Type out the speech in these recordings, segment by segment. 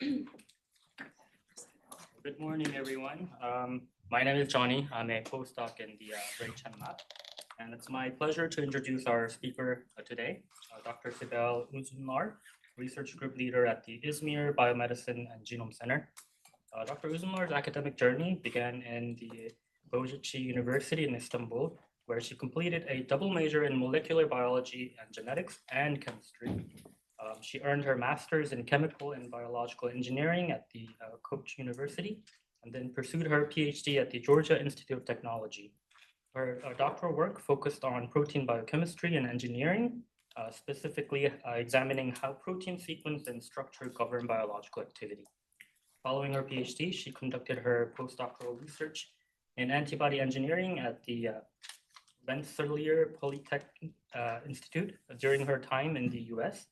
Good morning, everyone. My name is Johnny. I'm a postdoc in the Ray Chen lab, and it's my pleasure to introduce our speaker today, Dr. Sibel Uzunlar, research group leader at the Izmir Biomedicine and Genome Center. Dr. Uzunlar's academic journey began in the Boğaziçi University in Istanbul, where she completed a double major in molecular biology and genetics and chemistry. She earned her master's in chemical and biological engineering at the Koç University, and then pursued her PhD at the Georgia Institute of Technology. Her doctoral work focused on protein biochemistry and engineering, specifically examining how protein sequence and structure govern biological activity. Following her PhD, she conducted her postdoctoral research in antibody engineering at the Rensselaer Polytechnic Institute during her time in the US.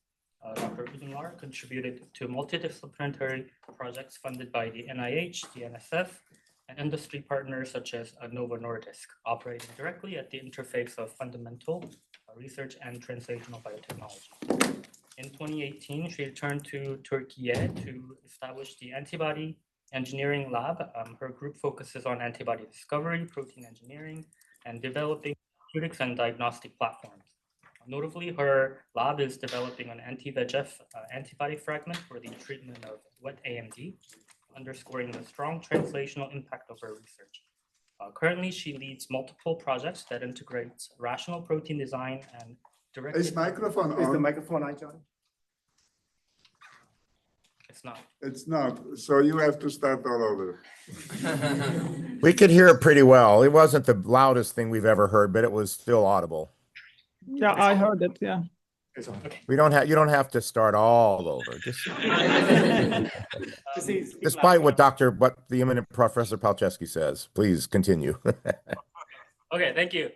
Dr. Uzunlar contributed to multidisciplinary projects funded by the NIH, the NSF, and industry partners such as Novo Nordisk, operating directly at the interface of fundamental research and translational biotechnology. In 2018, she returned to Turkey to establish the Antibody Engineering Lab. Her group focuses on antibody discovery, protein engineering, and developing therapeutics and diagnostic platforms. Notably, her lab is developing an anti-VEGF antibody fragment for the treatment of wet AMD, underscoring the strong translational impact of her research. Currently, she leads multiple projects that integrate rational protein design and directed... Is microphone on? Is the microphone on, John? It's not. It's not. So you have to start all over. We could hear it pretty well. It wasn't the loudest thing we've ever heard, but it was still audible. Yeah, I heard it. Yeah. Okay. You don't have to start all over. Just despite what the eminent Professor Palczewski says, please continue. Okay, thank you.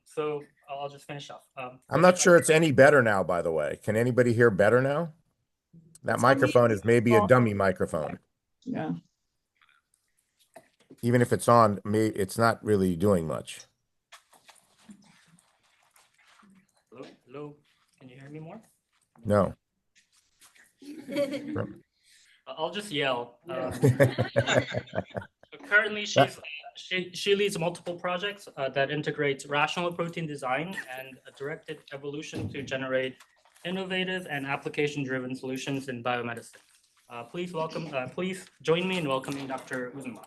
So I'll just finish off. I'm not sure it's any better now, by the way. Can anybody hear better now? That microphone is maybe a dummy microphone. Yeah. Even if it's on, it's not really doing much. Hello, can you hear me more? No. I'll just yell. Currently, she leads multiple projects that integrate rational protein design and a directed evolution to generate innovative and application-driven solutions in biomedicine. Please join me in welcoming Dr. Uzunlar.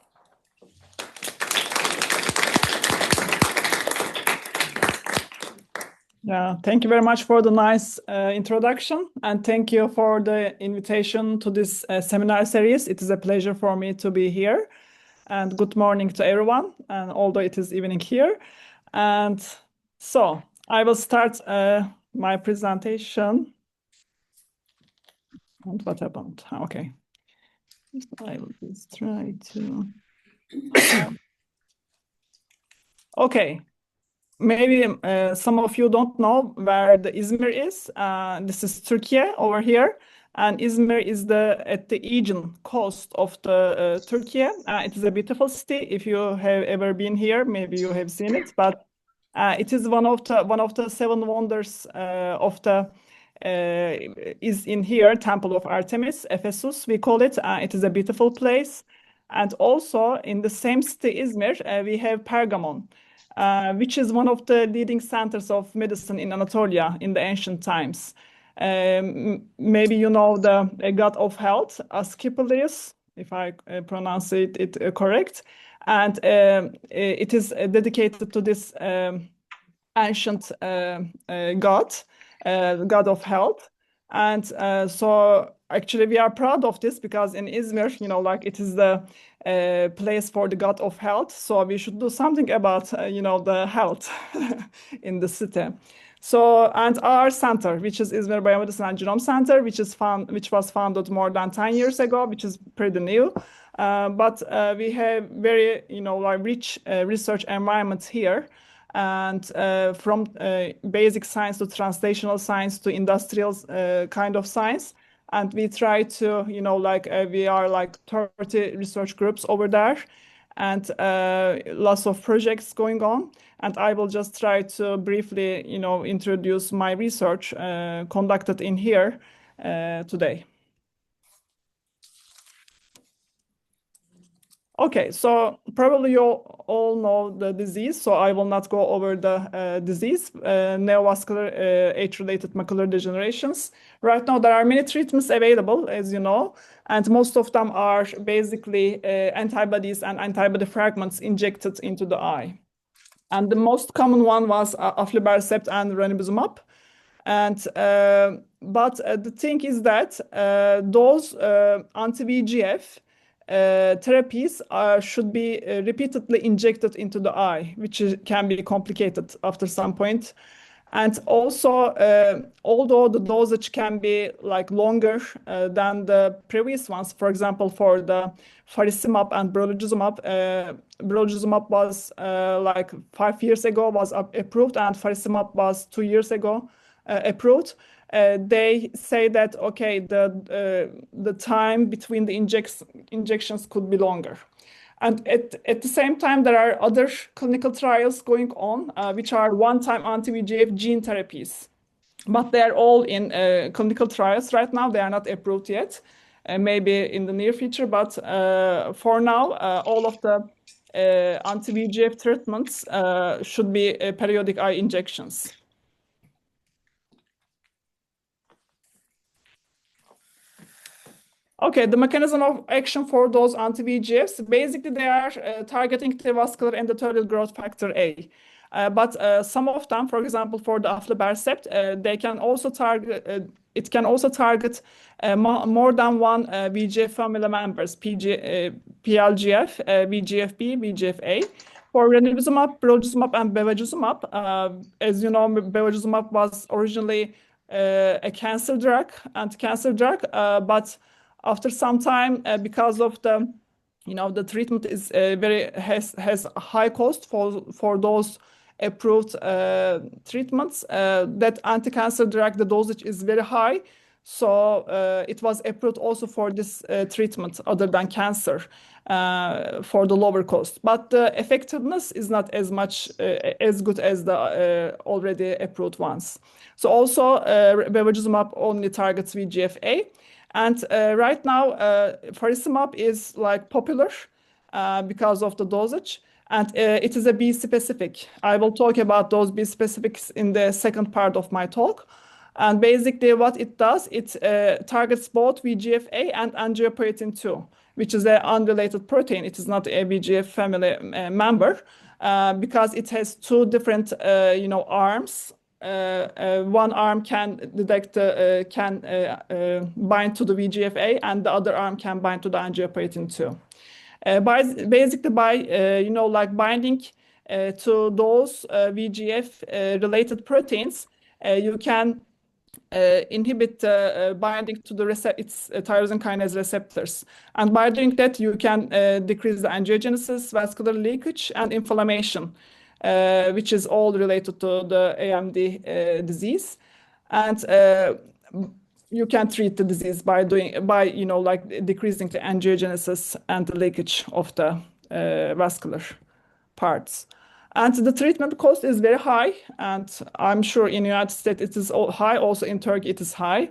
Yeah, thank you very much for the nice introduction, and thank you for the invitation to this seminar series. It is a pleasure for me to be here, and good morning to everyone, and although it is evening here. And so I will start my presentation. And what happened? Okay. I will just try to... Okay. Maybe some of you don't know where the Izmir is. This is Turkey over here, and Izmir is at the Aegean coast of the Turkey. It is a beautiful city. If you have ever been here, maybe you have seen it. But it is one of the seven wonders of the is in here, Temple of Artemis, Ephesus. We call it. It is a beautiful place, and also in the same city, Izmir, we have Pergamon. Which is one of the leading centers of medicine in Anatolia in the ancient times. Maybe you know the god of health, Asclepius, if I pronounce it correct. And it is dedicated to this ancient god of health. And so actually we are proud of this because in Izmir, it is the place for the god of health. So we should do something about, the health in the city. So, and our center, which is Izmir Biomedicine and Genome Center, which was founded more than 10 years ago, which is pretty new. But we have very, rich research environments here. And from basic science to translational science to industrial kind of science. And we try to, we are like 30 research groups over there and lots of projects going on. And I will just try to briefly, introduce my research conducted in here today. Okay, so probably you all know the disease, so I will not go over the disease, neovascular age-related macular degenerations. Right now, there are many treatments available, as you know, and most of them are basically antibodies and antibody fragments injected into the eye. And the most common one was aflibercept and ranibizumab. And but the thing is that those anti-VEGF therapies should be repeatedly injected into the eye, which can be complicated after some point. And also, although the dosage can be like longer than the previous ones, for example, for the faricimab and brolucizumab was like 5 years ago was approved, and faricimab was 2 years ago approved. They say that okay, the time between the injections could be longer. And at the same time, there are other clinical trials going on, which are one-time anti-VEGF gene therapies. But they are all in clinical trials right now. They are not approved yet, maybe in the near future. But for now, all of the anti-VEGF treatments should be periodic eye injections. Okay, the mechanism of action for those anti-VEGFs, basically they are targeting the vascular endothelial growth factor A. But some of them, for example, for the aflibercept, they can also target, it can also target more than one VEGF family members, PLGF, VEGF-B, VEGF-A. For ranibizumab, brolucizumab, and bevacizumab, as you know, bevacizumab was originally a cancer drug, anti-cancer drug, but after some time, because of the, the treatment is has a high cost for those approved treatments. That anti-cancer drug, the dosage is very high, so it was approved also for this treatment other than cancer for the lower cost. But the effectiveness is not as much as good as the already approved ones. So also bevacizumab only targets VEGF-A. And right now, faricimab is like popular because of the dosage, and it is a B specific. I will talk about those B specifics in the second part of my talk. And basically, what it does, it targets both VEGF-A and angiopoietin-2, which is an unrelated protein. It is not a VEGF family member because it has two different, arms. One arm can detect, bind to the VEGF-A, and the other arm can bind to the angiopoietin-2. Basically, by binding to those VEGF related proteins, you can inhibit binding to the its tyrosine kinase receptors, and by doing that, you can decrease the angiogenesis, vascular leakage, and inflammation. Which is all related to the AMD disease, and you can treat the disease by decreasing the angiogenesis and the leakage of the vascular parts. And the treatment cost is very high, and I'm sure in the United States it is high. Also in Turkey it is high,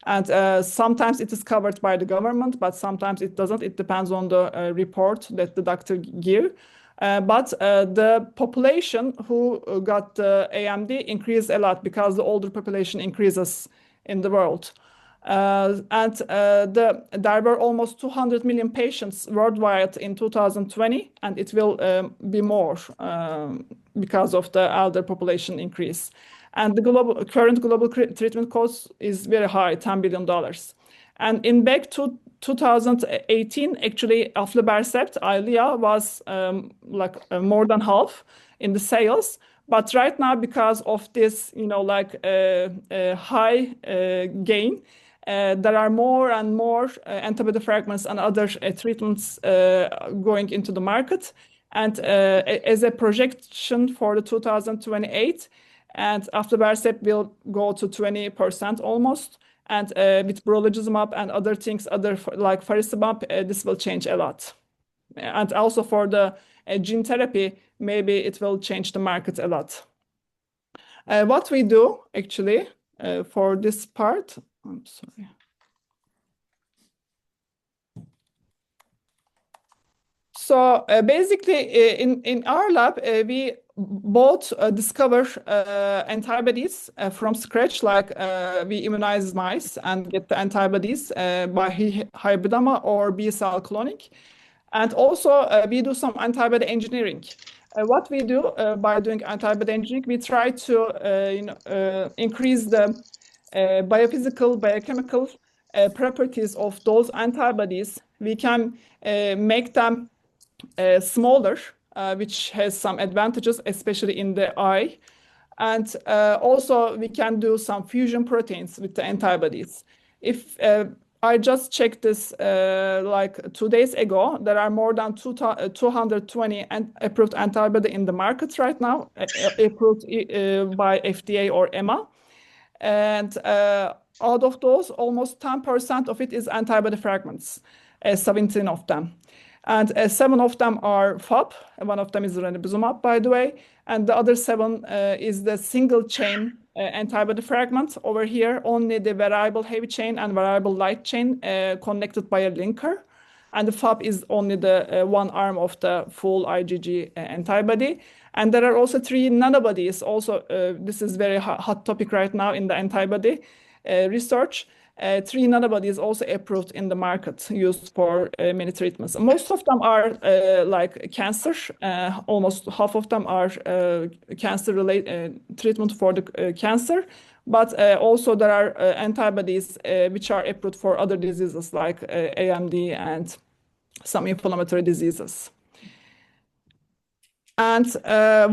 and sometimes it is covered by the government, but sometimes it doesn't. It depends on the report that the doctor give. But the population who got AMD increased a lot because the older population increases in the world. And there were almost 200 million patients worldwide in 2020, and it will be more because of the elder population increase. And the current global treatment cost is very high, $10 billion. And in back to 2018, actually, aflibercept, Eylea, was more than half in the sales. But right now, because of this, high gain, there are more and more antibody fragments and other treatments going into the market. And as a projection for the 2028, and aflibercept will go to 20% almost. And with brolucizumab and other things, like faricimab, this will change a lot. And also for the gene therapy, maybe it will change the market a lot. What we do actually for this part, I'm sorry. So basically, in our lab, we both discover antibodies from scratch, like we immunize mice and get the antibodies by hybridoma or B cell cloning. And also, we do some antibody engineering. What we do by doing antibody engineering, we try to increase the biophysical, biochemical properties of those antibodies. We can make them smaller, which has some advantages, especially in the eye. And also, we can do some fusion proteins with the antibodies. If I just checked this like 2 days ago, there are more than 220 approved antibody in the market right now, approved by FDA or EMA. And out of those, almost 10% of it is antibody fragments, 17 of them. And 7 of them are FAP, one of them is ranibizumab, by the way, and the other 7 is the single chain antibody fragment. Over here, only the variable heavy chain and variable light chain connected by a linker. And the FAP is only the one arm of the full IgG antibody. And there are also 3 nanobodies. Also, this is very hot topic right now in the antibody research. 3 nanobodies also approved in the market, used for many treatments. Most of them are like cancer. Almost half of them are cancer-related treatment for the cancer. But also there are antibodies which are approved for other diseases like AMD and some inflammatory diseases. And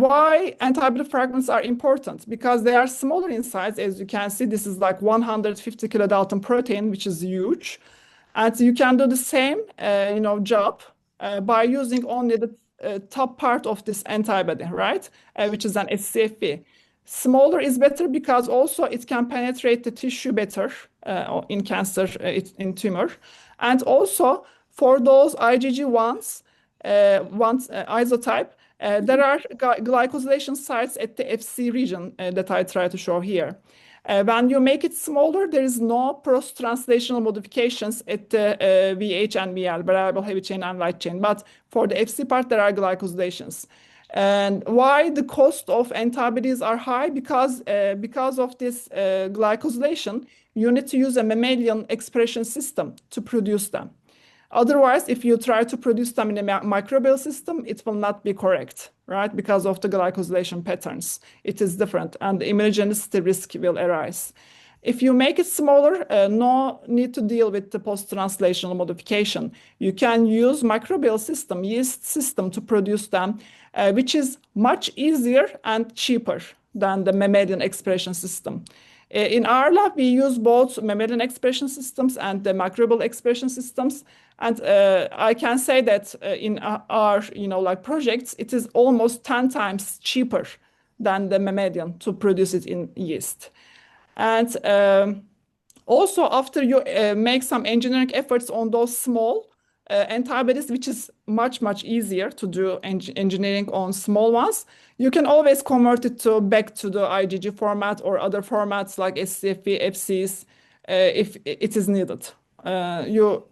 why antibody fragments are important? Because they are smaller in size. As you can see, this is like 150 kilodalton protein, which is huge. And you can do the same job by using only the top part of this antibody, right? Which is an scFv. Smaller is better because also it can penetrate the tissue better in cancer, in tumor. And also for those IgG1s, isotype, there are glycosylation sites at the Fc region that I try to show here. When you make it smaller, there is no post-translational modifications at the VH and VL, variable heavy chain and light chain. But for the Fc part, there are glycosylations. And why the cost of antibodies are high? Because of this glycosylation, you need to use a mammalian expression system to produce them. Otherwise, if you try to produce them in a microbial system, it will not be correct, right? Because of the glycosylation patterns. It is different, and the immunogenicity risk will arise. If you make it smaller, no need to deal with the post-translational modification. You can use microbial system, yeast system to produce them, which is much easier and cheaper than the mammalian expression system. In our lab, we use both mammalian expression systems and the microbial expression systems. And I can say that in our projects, it is almost 10 times cheaper than the mammalian to produce it in yeast. And also, after you make some engineering efforts on those small antibodies, which is much, much easier to do engineering on small ones, you can always convert it back to the IgG format or other formats like scFv, Fcs, if it is needed.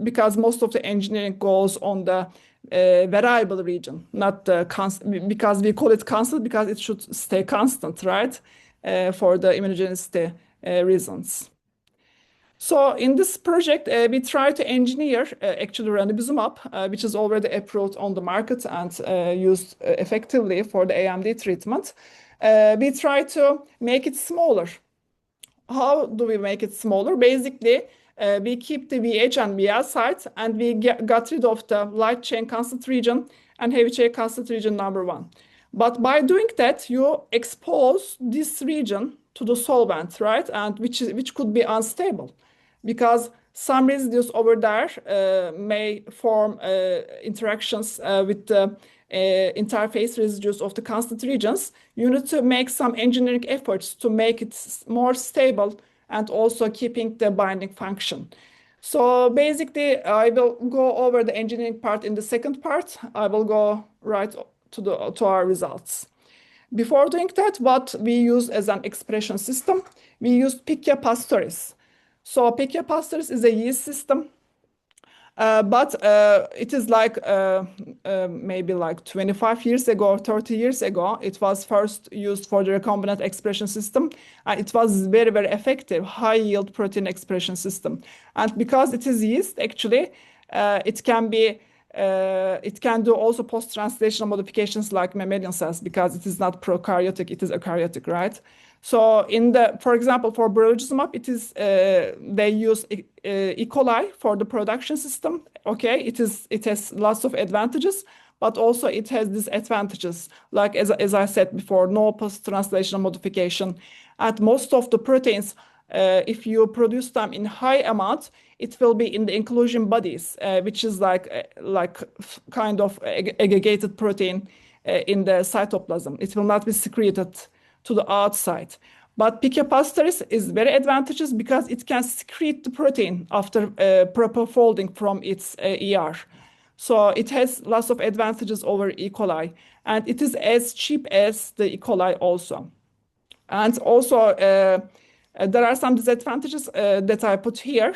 Because most of the engineering goes on the variable region, not the constant, because we call it constant because it should stay constant, right? For the immunogenicity reasons. So in this project, we try to engineer actually ranibizumab, which is already approved on the market and used effectively for the AMD treatment. We try to make it smaller. How do we make it smaller? Basically, we keep the VH and VL sites, and we got rid of the light chain constant region and heavy chain constant region number 1. But by doing that, you expose this region to the solvent, right? And which could be unstable, because some residues over there may form interactions with the interface residues of the constant regions. You need to make some engineering efforts to make it more stable and also keeping the binding function. So basically, I will go over the engineering part in the second part. I will go right to our results. Before doing that, what we use as an expression system, we used Pichia pastoris. So Pichia pastoris is a yeast system. But it is like maybe like 25 years ago or 30 years ago, it was first used for the recombinant expression system. And it was very, very effective, high yield protein expression system. And because it is yeast, actually, it can be it can do also post-translational modifications like mammalian cells because it is not prokaryotic, it is eukaryotic, right? So for example, for brolucizumab, it is they use E. coli for the production system. Okay, it has lots of advantages, but also it has disadvantages. Like as I said before, no post-translational modification. And most of the proteins, if you produce them in high amount, it will be in the inclusion bodies, which is like kind of aggregated protein in the cytoplasm. It will not be secreted to the outside. But Pichia pastoris is very advantageous because it can secrete the protein after proper folding from its ER. So it has lots of advantages over E. coli, and it is as cheap as the E. coli also. And also, there are some disadvantages that I put here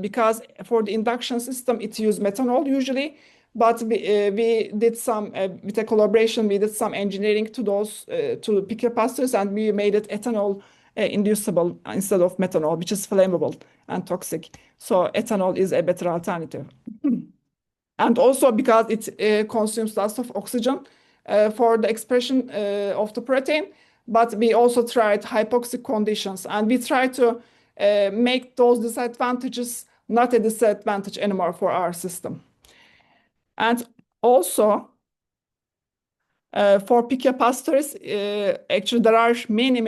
because for the induction system, it uses methanol usually. But we did some, with a collaboration, we did some engineering to those, to Pichia pastoris, and we made it ethanol inducible instead of methanol, which is flammable and toxic. So ethanol is a better alternative. And also because it consumes lots of oxygen for the expression of the protein, but we also tried hypoxic conditions, and we try to make those disadvantages not a disadvantage anymore for our system. And also, for Pichia pastoris, actually there are many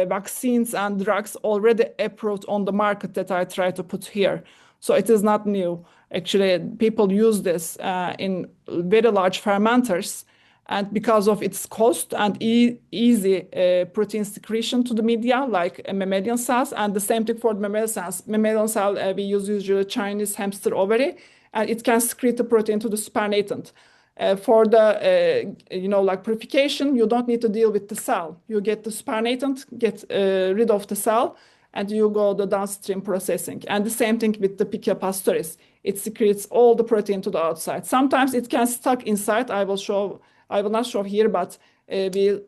vaccines and drugs already approved on the market that I try to put here. So it is not new. Actually, people use this in very large fermenters, and because of its cost and easy protein secretion to the media, like mammalian cells, and the same thing for the mammalian cells. Mammalian cell, we use usually Chinese hamster ovary, and it can secrete the protein to the supernatant. For the, like purification, you don't need to deal with the cell. You get the supernatant, get rid of the cell, and you go the downstream processing. And the same thing with the Pichia pastoris. It secretes all the protein to the outside. Sometimes it can stuck inside. I will not show here, but we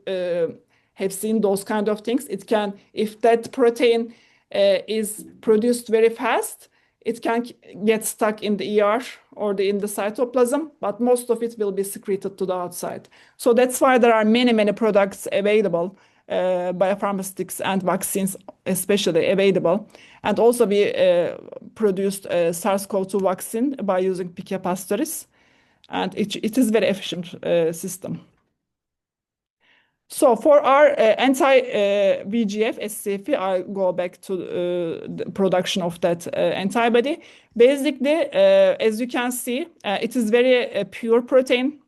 have seen those kind of things. It can, if that protein is produced very fast, it can get stuck in the ER or in the cytoplasm, but most of it will be secreted to the outside. So that's why there are many products available, biopharmaceutics and vaccines especially available. And also we produced a SARS-CoV-2 vaccine by using Pichia pastoris, and it is very efficient system. So for our anti-VEGF scFv, I go back to the production of that antibody. Basically, as you can see, it is very pure protein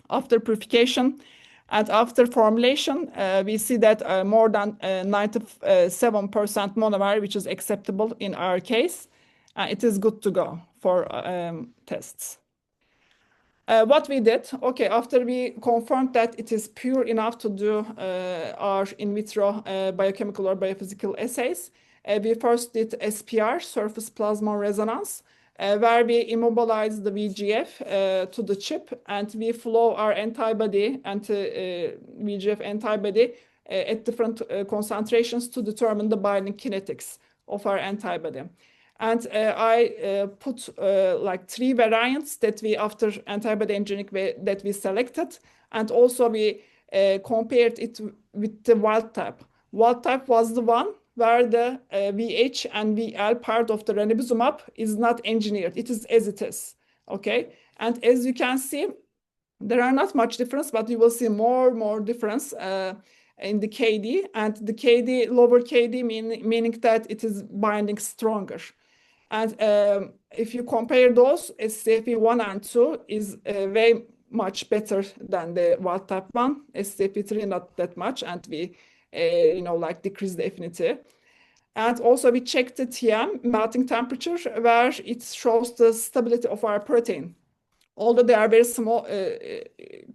after purification. And after formulation, we see that more than 97% monomer, which is acceptable in our case. It is good to go for tests. What we did, okay, after we confirmed that it is pure enough to do our in vitro biochemical or biophysical assays, we first did SPR, surface plasmon resonance, where we immobilize the VEGF to the chip, and we flow our antibody, anti-VEGF antibody at different concentrations to determine the binding kinetics of our antibody. And I put like 3 variants that we, after antibody engineering, that we selected. And also we compared it with the wild type. Wild type was the one where the VH and VL part of the ranibizumab is not engineered. It is as it is, okay? And as you can see, there are not much difference, but you will see more difference in the KD. And the KD, lower KD, meaning that it is binding stronger. And if you compare those, scFv 1 and 2 is way much better than the wild type one. scFv 3 not that much, and we like decrease the affinity. And also we checked the TM, melting temperature, where it shows the stability of our protein. Although they are very small,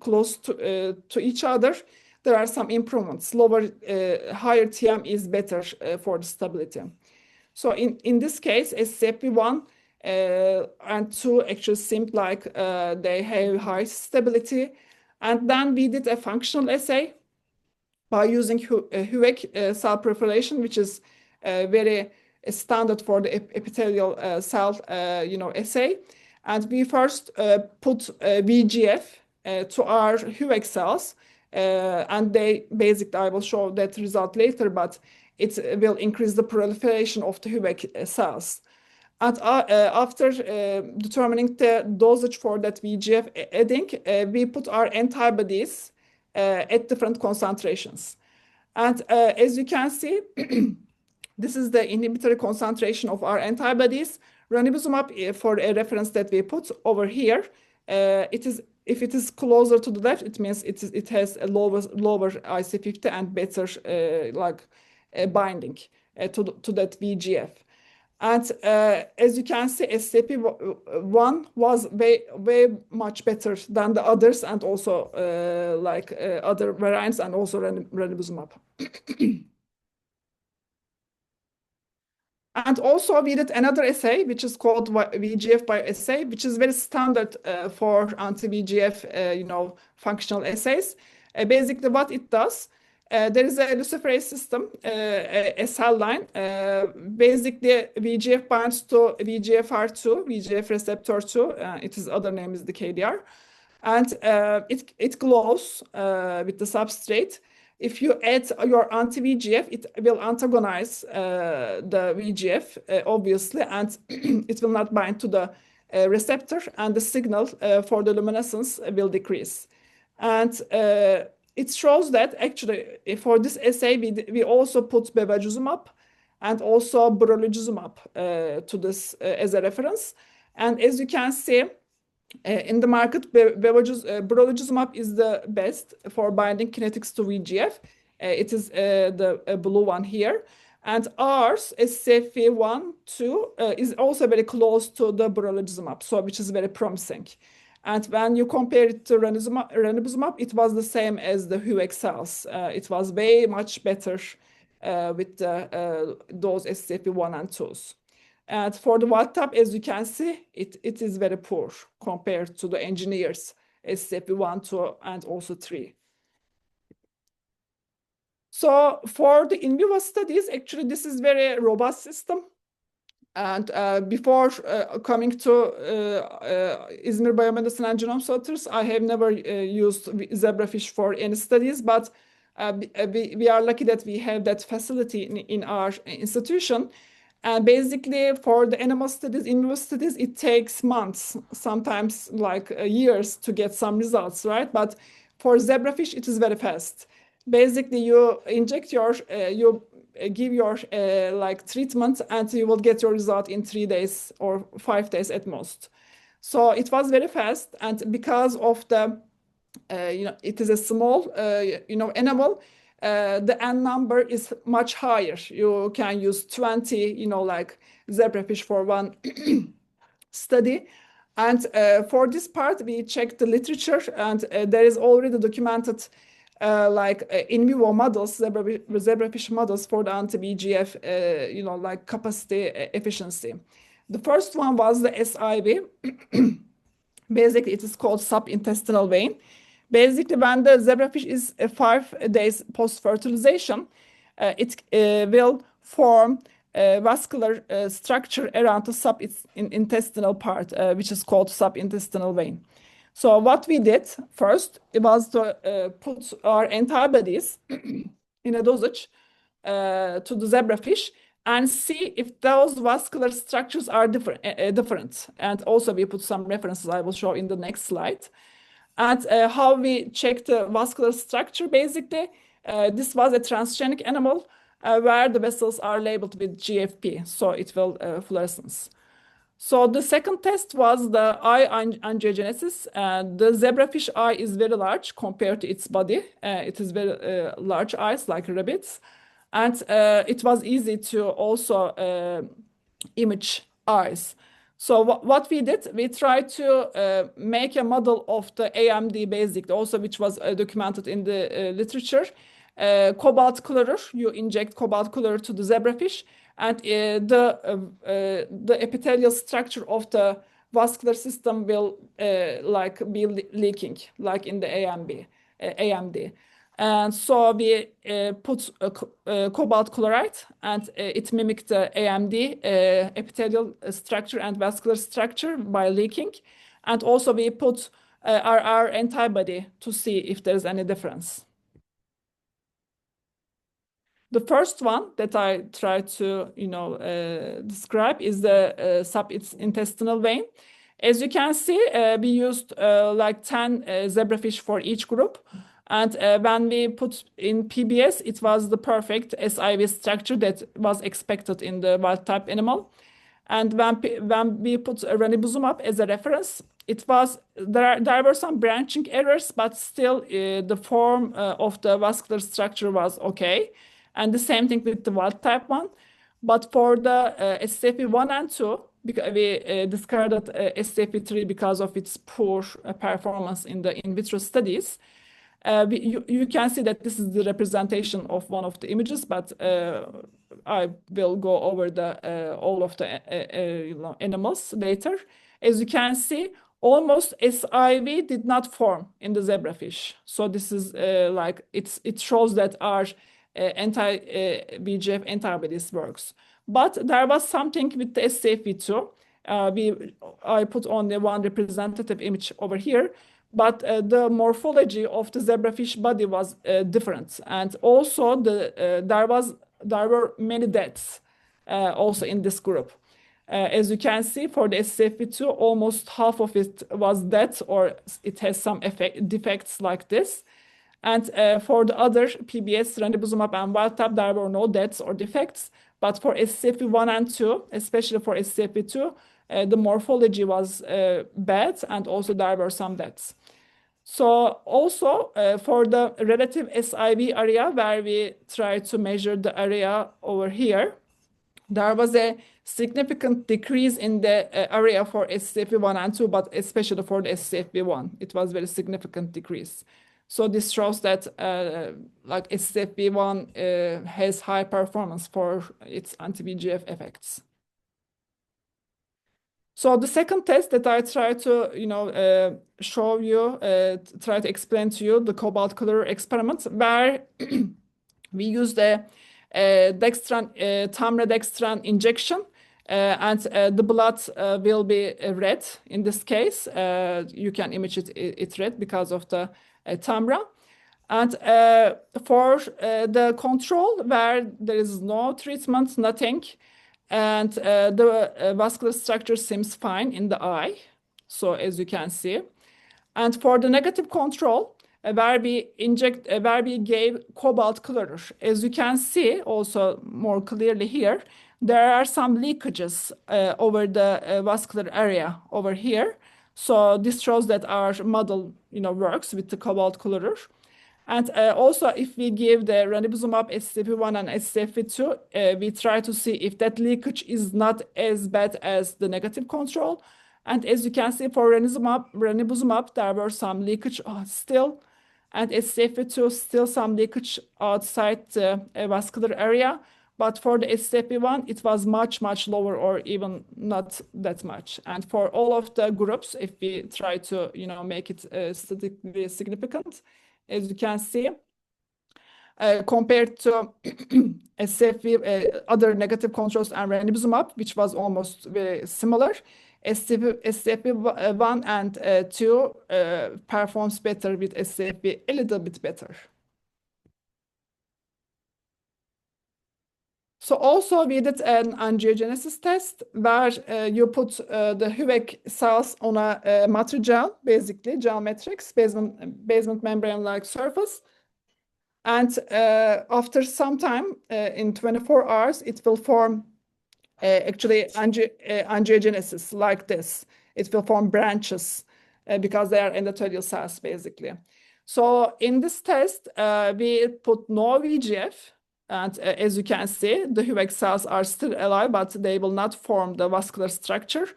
close to each other, there are some improvements. Higher TM is better for the stability. So in this case, scFv1 and two actually seemed like they have high stability. And then we did a functional assay by using HUVEC cell proliferation, which is very standard for the epithelial cell assay. And we first put VEGF to our HUVEC cells, and they basically, I will show that result later, but it will increase the proliferation of the HUVEC cells. And after determining the dosage for that VEGF adding, we put our antibodies at different concentrations. And as you can see, this is the inhibitory concentration of our antibodies. Ranibizumab, for a reference that we put over here, if it is closer to the left, it means it has a lower IC50 and better binding to that VEGF. And as you can see, scFv1 was way much better than the others, and also other variants, and also ranibizumab. And also we did another assay, which is called VEGF bioassay, which is very standard for anti-VEGF, functional assays. Basically, what it does, there is a luciferase system, a cell line. Basically, VEGF binds to VEGFR2, VEGF receptor 2. Its other name is the KDR, and it glows with the substrate. If you add your anti-VEGF, it will antagonize the VEGF, obviously, and it will not bind to the receptor, and the signal for the luminescence will decrease. And it shows that actually for this assay, we also put bevacizumab and also brolucizumab to this as a reference. And as you can see, in the market, brolucizumab is the best for binding kinetics to VEGF. It is the blue one here. And ours, scFv1, 2, is also very close to the brolucizumab, so which is very promising. And when you compare it to ranibizumab, it was the same as the HUVEC cells. It was way much better with those scFv1 and 2s. And for the wild type, as you can see, it is very poor compared to the engineers scFv1, 2, and also 3. So for the in vivo studies, actually, this is very robust system. And before coming to İzmir Biomedicine and Genome Centers, I have never used zebrafish for any studies, but we are lucky that we have that facility in our institution. And basically, for the animal studies, in vivo studies, it takes months, sometimes like years to get some results, right? But for zebrafish, it is very fast. Basically, you inject you give your treatment, and you will get your result in 3 days or 5 days at most. So it was very fast, and because of the it is a small animal, the N number is much higher. You can use 20 zebrafish for one study. And for this part, we checked the literature, and there is already documented in vivo models, zebrafish models for the anti-VEGF, capacity efficiency. The first one was the SIV. Basically, it is called subintestinal vein. Basically, when the zebrafish is 5 days post-fertilization, it will form a vascular structure around the subintestinal part, which is called subintestinal vein. So what we did first, it was to put our antibodies in a dosage to the zebrafish and see if those vascular structures are different. And also we put some references I will show in the next slide. And how we check the vascular structure, basically, this was a transgenic animal where the vessels are labeled with GFP, so it will fluorescence. So the second test was the eye angiogenesis. The zebrafish eye is very large compared to its body. It is very large eyes like rabbits. And it was easy to also image eyes. So what we did, we tried to make a model of the AMD basically, also which was documented in the literature. Cobalt chlorure, you inject cobalt chlorure to the zebrafish, and the epithelial structure of the vascular system will like be leaking, like in the AMD. And so we put cobalt chloride, and it mimicked the AMD epithelial structure and vascular structure by leaking. And also we put our antibody to see if there's any difference. The first one that I try to, describe is the subintestinal vein. As you can see, we used like 10 zebrafish for each group. And when we put in PBS, it was the perfect SIV structure that was expected in the wild type animal. And when we put ranibizumab as a reference, it was there were some branching errors, but still the form of the vascular structure was okay. And the same thing with the wild type one. But for the scFv1 and 2, because we discarded scFv3 because of its poor performance in the in vitro studies. You can see that this is the representation of one of the images, but I will go over all of the animals later. As you can see, almost SIV did not form in the zebrafish. So this is like it shows that our anti-VEGF antibodies works. But there was something with the scFv2. I put only one representative image over here. But the morphology of the zebrafish body was different, and also there were many deaths also in this group. As you can see, for the scFv2, almost half of it was dead, or it has some defects like this. And for the other PBS, ranibizumab, and wild type, there were no deaths or defects. But for scFv1 and 2, especially for scFv2, the morphology was bad, and also there were some deaths. So also for the relative SIV area, where we try to measure the area over here, there was a significant decrease in the area for scFv1 and 2, but especially for the scFv1, it was very significant decrease. So this shows that like scFv1 has high performance for its anti-VEGF effects. So the second test that I try to, show you, try to explain to you, the cobalt color experiment, where we use the tamradextran injection, and the blood will be red. In this case, you can image it red because of the tamra. And for the control, where there is no treatment, nothing, and the vascular structure seems fine in the eye, so as you can see. And for the negative control, where we gave cobalt chloride, as you can see also more clearly here, there are some leakages over the vascular area over here. So this shows that our model, works with the cobalt chloride. And also, if we give the ranibizumab, scFv1 and scFv2, we try to see if that leakage is not as bad as the negative control. And as you can see, for ranibizumab, there were some leakage still, and scFv2 still some leakage outside the vascular area. But for the scFv1, it was much, much lower, or even not that much. And for all of the groups, if we try to, make it statistically significant, as you can see, compared to scFv, other negative controls and ranibizumab, which was almost very similar, scFv1 and 2 performs better with scFv a little bit better. So also we did an angiogenesis test where you put the HUVEC cells on a matrigel, basically gel matrix, basement membrane-like surface. And after some time, in 24 hours, it will form actually angiogenesis like this. It will form branches because they are endothelial cells, basically. So in this test, we put no VEGF. And as you can see, the HUVEC cells are still alive, but they will not form the vascular structure.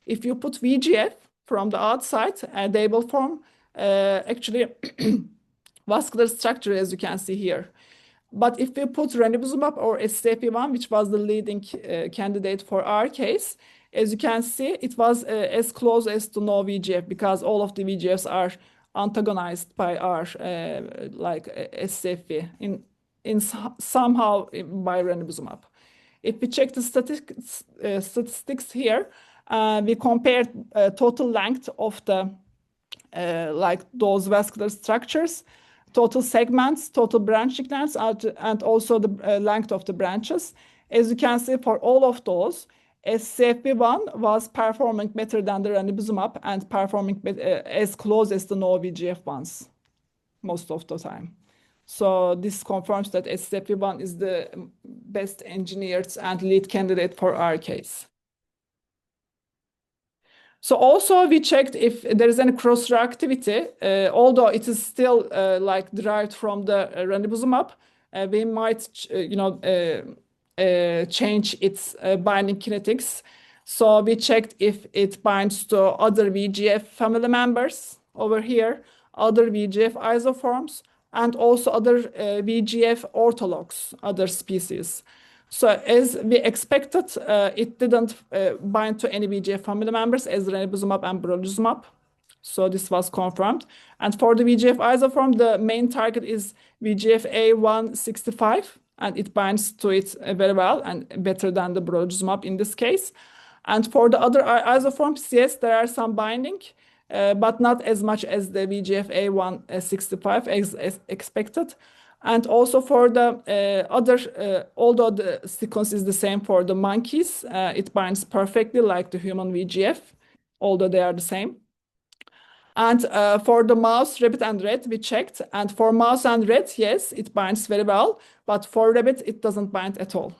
If you put VEGF from the outside, they will form actually vascular structure, as you can see here. But if we put ranibizumab or scFv1, which was the leading candidate for our case, as you can see, it was as close as to no VEGF because all of the VEGFs are antagonized by our like scFv somehow by ranibizumab. If we check the statistics here, we compared total length of the like those vascular structures, total segments, total branching lengths, and also the length of the branches. As you can see, for all of those, scFv1 was performing better than the ranibizumab and performing as close as the no VEGF ones most of the time. So this confirms that scFv1 is the best engineered and lead candidate for our case. So also we checked if there is any cross-reactivity, although it is still like derived from the ranibizumab, we might, change its binding kinetics. So we checked if it binds to other VEGF family members over here, other VEGF isoforms, and also other VEGF orthologs, other species. So as we expected, it didn't bind to any VEGF family members as ranibizumab and brolucizumab. So this was confirmed. And for the VEGF isoform, the main target is VEGF-A165, and it binds to it very well and better than the brolucizumab in this case. And for the other isoforms, yes, there are some binding, but not as much as the VEGF-A165 as expected. And also for the other, although the sequence is the same for the monkeys, it binds perfectly like the human VEGF, although they are the same. And for the mouse, rabbit, and rat, we checked. And for mouse and rat, yes, it binds very well. But for rabbit, it doesn't bind at all.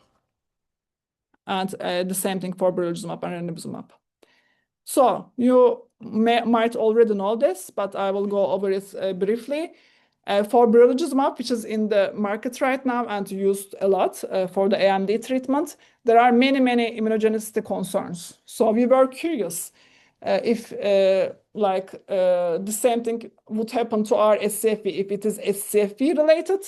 And the same thing for brolucizumab and ranibizumab. So you might already know this, but I will go over it briefly. For brolucizumab, which is in the market right now and used a lot for the AMD treatment, there are many immunogenicity concerns. So we were curious if the same thing would happen to our scFv, if it is scFv related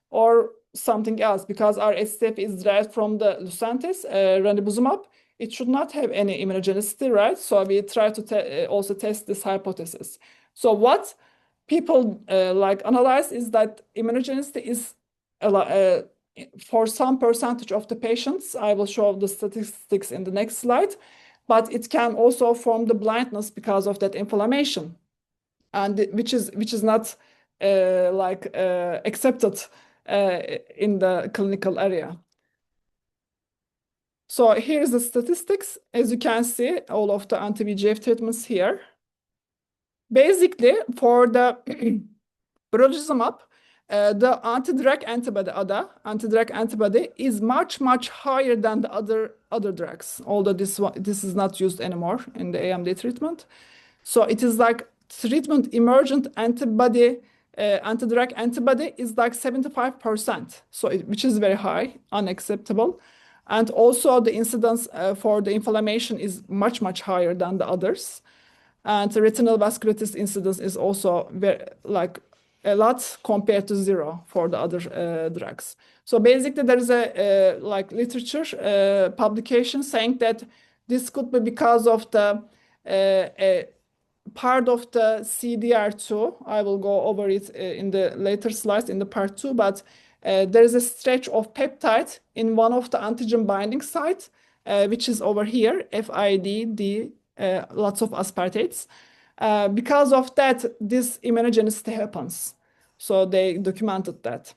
or something else, because our scFv is derived from the Lucentis, ranibizumab. It should not have any immunogenicity, right? So we try to also test this hypothesis. So what people analyze is that immunogenicity is for some percentage of the patients. I will show the statistics in the next slide, but it can also form the blindness because of that inflammation, and which is not accepted in the clinical area. So here's the statistics. As you can see, all of the anti-VEGF treatments here. Basically, for the brolucizumab, the anti-drug antibody, ADA, anti-drug antibody is much higher than the other drugs, although this is not used anymore in the AMD treatment. So it is like treatment emergent antibody, anti-drug antibody is like 75%, so which is very high, unacceptable. And also the incidence for the inflammation is much higher than the others. And the retinal vasculitis incidence is also very, a lot compared to 0 for the other drugs. So basically there is a literature publication saying that this could be because of the part of the CDR2. I will go over it in the later slides in the part 2, but there is a stretch of peptide in one of the antigen binding sites, which is over here, FIDD, lots of aspartates. Because of that, this immunogenicity happens. So they documented that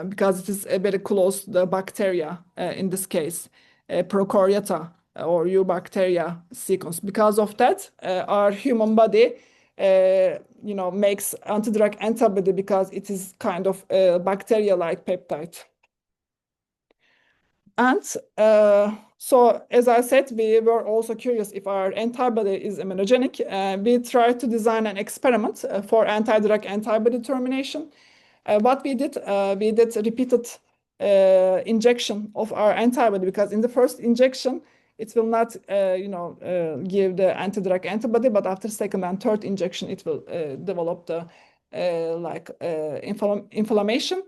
because it is very close to the bacteria, in this case, prokaryota or eubacteria sequence. Because of that, our human body makes anti-drug antibody because it is kind of a bacteria-like peptide. And so, as I said, we were also curious if our antibody is immunogenic. We tried to design an experiment for anti-drug antibody determination. What we did repeated injection of our antibody, because in the first injection, it will not, give the anti-drug antibody, but after second and third injection, it will develop the inflammation.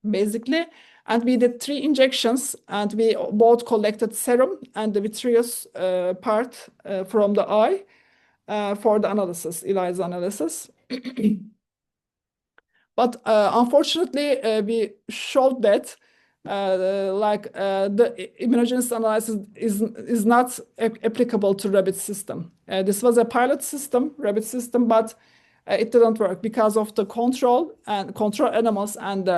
basically. And we did 3 injections, and we both collected serum and the vitreous part from the eye for the analysis, ELISA analysis. But unfortunately, we showed that the immunogenicity analysis is not applicable to rabbit system. This was a pilot system, rabbit system, but it didn't work because of the control animals and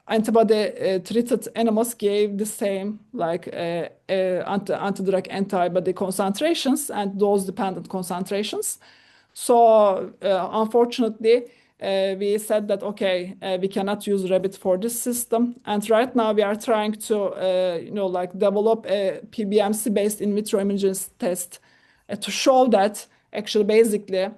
antibody treated animals gave the same anti-drug antibody concentrations and dose dependent concentrations. So unfortunately, we said that okay, we cannot use rabbit for this system, and right now we are trying to develop a PBMC based in vitro immunogenicity test to show that actually basically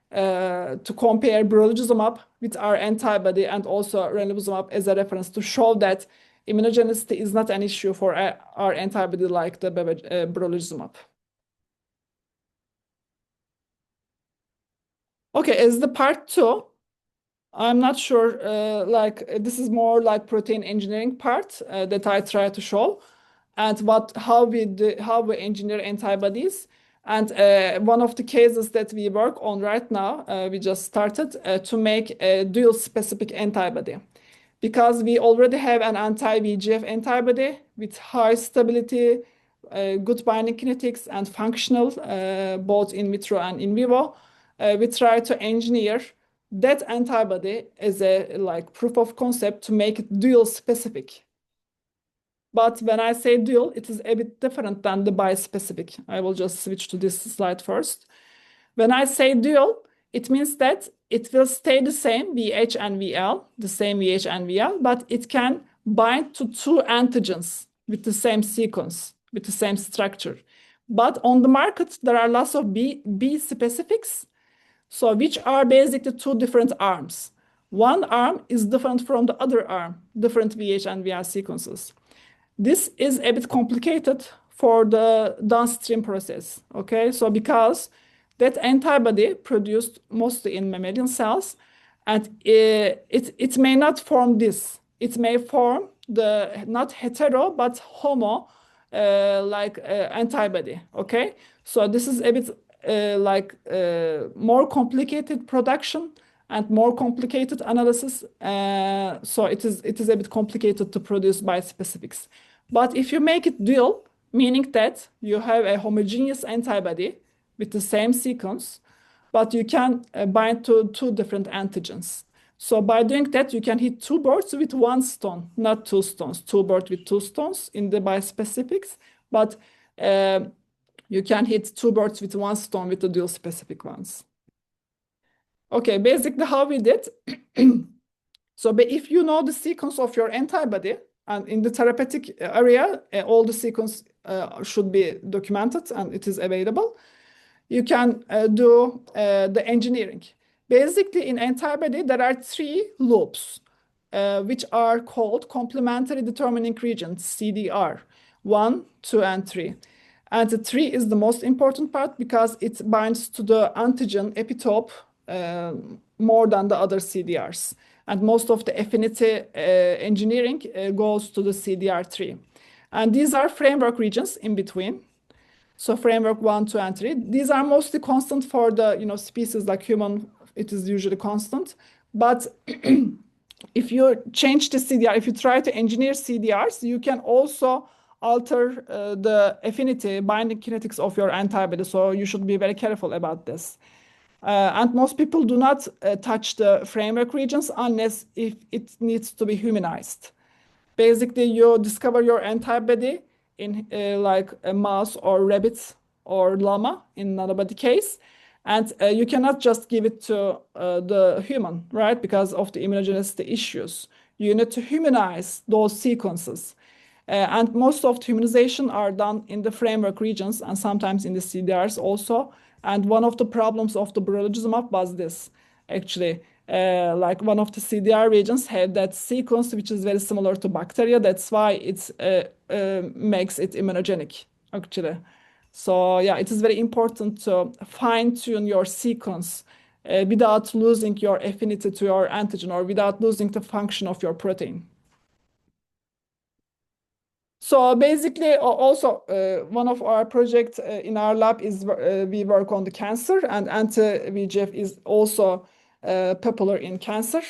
to compare brolucizumab with our antibody and also ranibizumab as a reference to show that immunogenicity is not an issue for our antibody like the brolucizumab. Okay, as the part 2, I'm not sure, this is more like protein engineering part that I try to show, and how we engineer antibodies. And one of the cases that we work on right now, we just started to make a dual specific antibody, because we already have an anti-VEGF antibody with high stability, good binding kinetics, and functional both in vitro and in vivo. We try to engineer that antibody as a proof of concept to make it dual specific. But when I say dual, it is a bit different than the bispecific. I will just switch to this slide first. When I say dual, it means that it will stay the same VH and VL, the same VH and VL, but it can bind to 2 antigens with the same sequence, with the same structure. But on the market, there are lots of B specifics, so which are basically 2 different arms. One arm is different from the other arm, different VH and VL sequences. This is a bit complicated for the downstream process, okay? So because that antibody produced mostly in mammalian cells, and it may not form this. It may form the not hetero but homo antibody, okay? So this is a bit more complicated production and more complicated analysis. So it is a bit complicated to produce bispecifics. But if you make it dual, meaning that you have a homogeneous antibody with the same sequence, but you can bind to 2 different antigens. So by doing that, you can hit 2 birds with 1 stone, not 2 stones, 2 birds with 2 stones in the bispecifics, but you can hit 2 birds with 1 stone with the dual specific ones. Okay, basically how we did. So if you know the sequence of your antibody, and in the therapeutic area, all the sequence should be documented and it is available, you can do the engineering. Basically, in antibody, there are 3 loops, which are called complementary determining regions, CDR, 1, 2, and 3. And the 3 is the most important part because it binds to the antigen epitope more than the other CDRs. And most of the affinity engineering goes to the CDR3. And these are framework regions in between. So framework 1, 2, and 3. These are mostly constant for the species like human. It is usually constant. But if you change the CDR, if you try to engineer CDRs, you can also alter the affinity binding kinetics of your antibody. So you should be very careful about this. And most people do not touch the framework regions unless if it needs to be humanized. Basically, you discover your antibody in like a mouse or rabbit or llama in nanobody case, and you cannot just give it to the human, right? Because of the immunogenicity issues. You need to humanize those sequences. And most of the humanization are done in the framework regions and sometimes in the CDRs also. And one of the problems of the brolucizumab was this, actually. Like one of the CDR regions had that sequence which is very similar to bacteria. That's why it makes it immunogenic, actually. So yeah, it is very important to fine-tune your sequence without losing your affinity to your antigen or without losing the function of your protein. So basically, also one of our projects in our lab is we work on the cancer, and anti-VEGF is also popular in cancer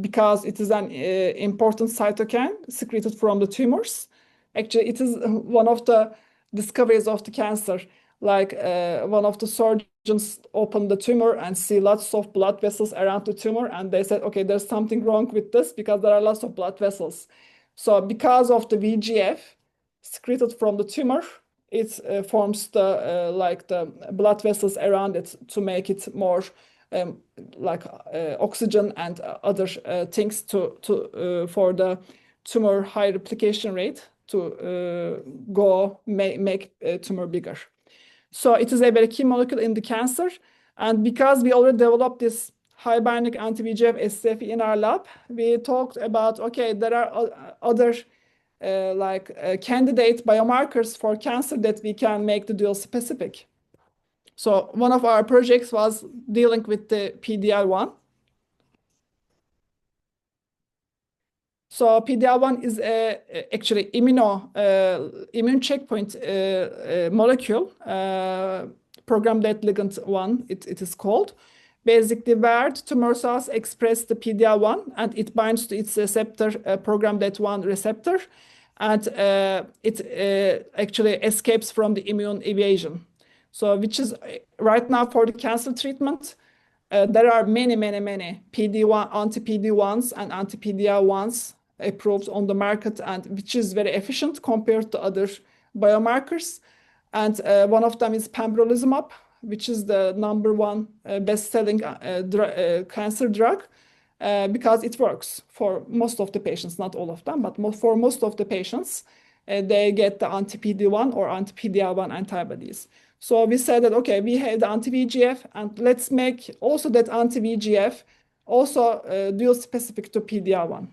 because it is an important cytokine secreted from the tumors. Actually, it is one of the discoveries of the cancer. Like one of the surgeons opened the tumor and see lots of blood vessels around the tumor, and they said, okay, there's something wrong with this because there are lots of blood vessels. So because of the VEGF secreted from the tumor, it forms the like the blood vessels around it to make it more like oxygen and other things to for the tumor high replication rate to make tumor bigger. So it is a very key molecule in the cancer, and because we already developed this high binding anti-VEGF scFv in our lab, we talked about, okay, there are other candidate biomarkers for cancer that we can make the dual specific. So one of our projects was dealing with the PD-L1. So PD-L1 is actually immune checkpoint molecule, programmed ligand 1, it is called. Basically, where the tumor cells express the PD-L1 and it binds to its receptor, programmed 1 receptor, and it actually escapes from the immune evasion. So, which is right now for the cancer treatment, there are many PD-1, anti-PD-1s and anti-PD-L1s approved on the market, and which is very efficient compared to other biomarkers. And one of them is pembrolizumab, which is the #1 best-selling cancer drug because it works for most of the patients, not all of them, but for most of the patients, they get the anti-PD-1 or anti-PD-L1 antibodies. So we said that, okay, we have the anti-VEGF, and let's make also that anti-VEGF also dual specific to PD-L1.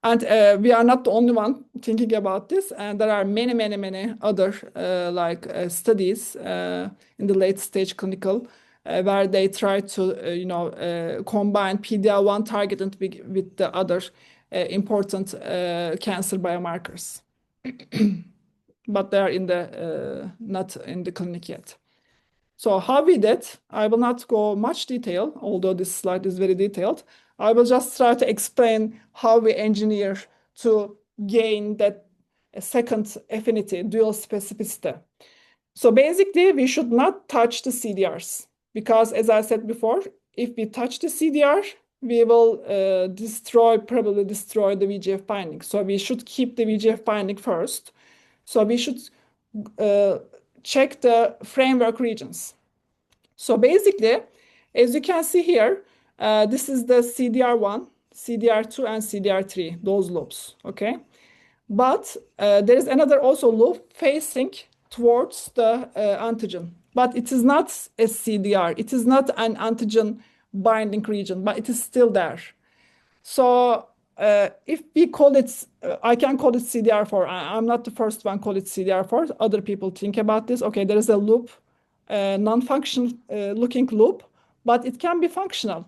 And we are not the only one thinking about this, and there are many other studies in the late stage clinical where they try to combine PD-L1 targeted with the other important cancer biomarkers, but they are not in the clinic yet. So how we did, I will not go much detail, although this slide is very detailed. I will just try to explain how we engineer to gain that second affinity, dual specificity. So basically, we should not touch the CDRs because, as I said before, if we touch the CDR, we will probably destroy the VEGF binding. So we should keep the VEGF binding first. So we should check the framework regions. So basically, as you can see here, this is the CDR1, CDR2, and CDR3, those loops, okay? But there is another also loop facing towards the antigen, but it is not a CDR. It is not an antigen binding region, but it is still there. So if we call it, I can call it CDR4. I'm not the first one call it CDR4. Other people think about this. Okay, there is a loop, non-functional looking loop, but it can be functional.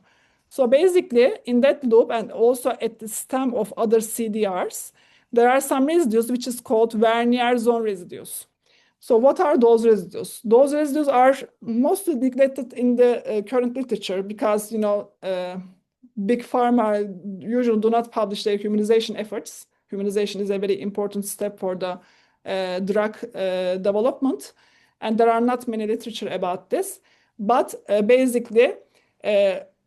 So basically, in that loop and also at the stem of other CDRs, there are some residues which is called Wernier zone residues. So what are those residues? Those residues are mostly neglected in the current literature because, big pharma usually do not publish their humanization efforts. Humanization is a very important step for the drug development. And there are not many literature about this. But basically,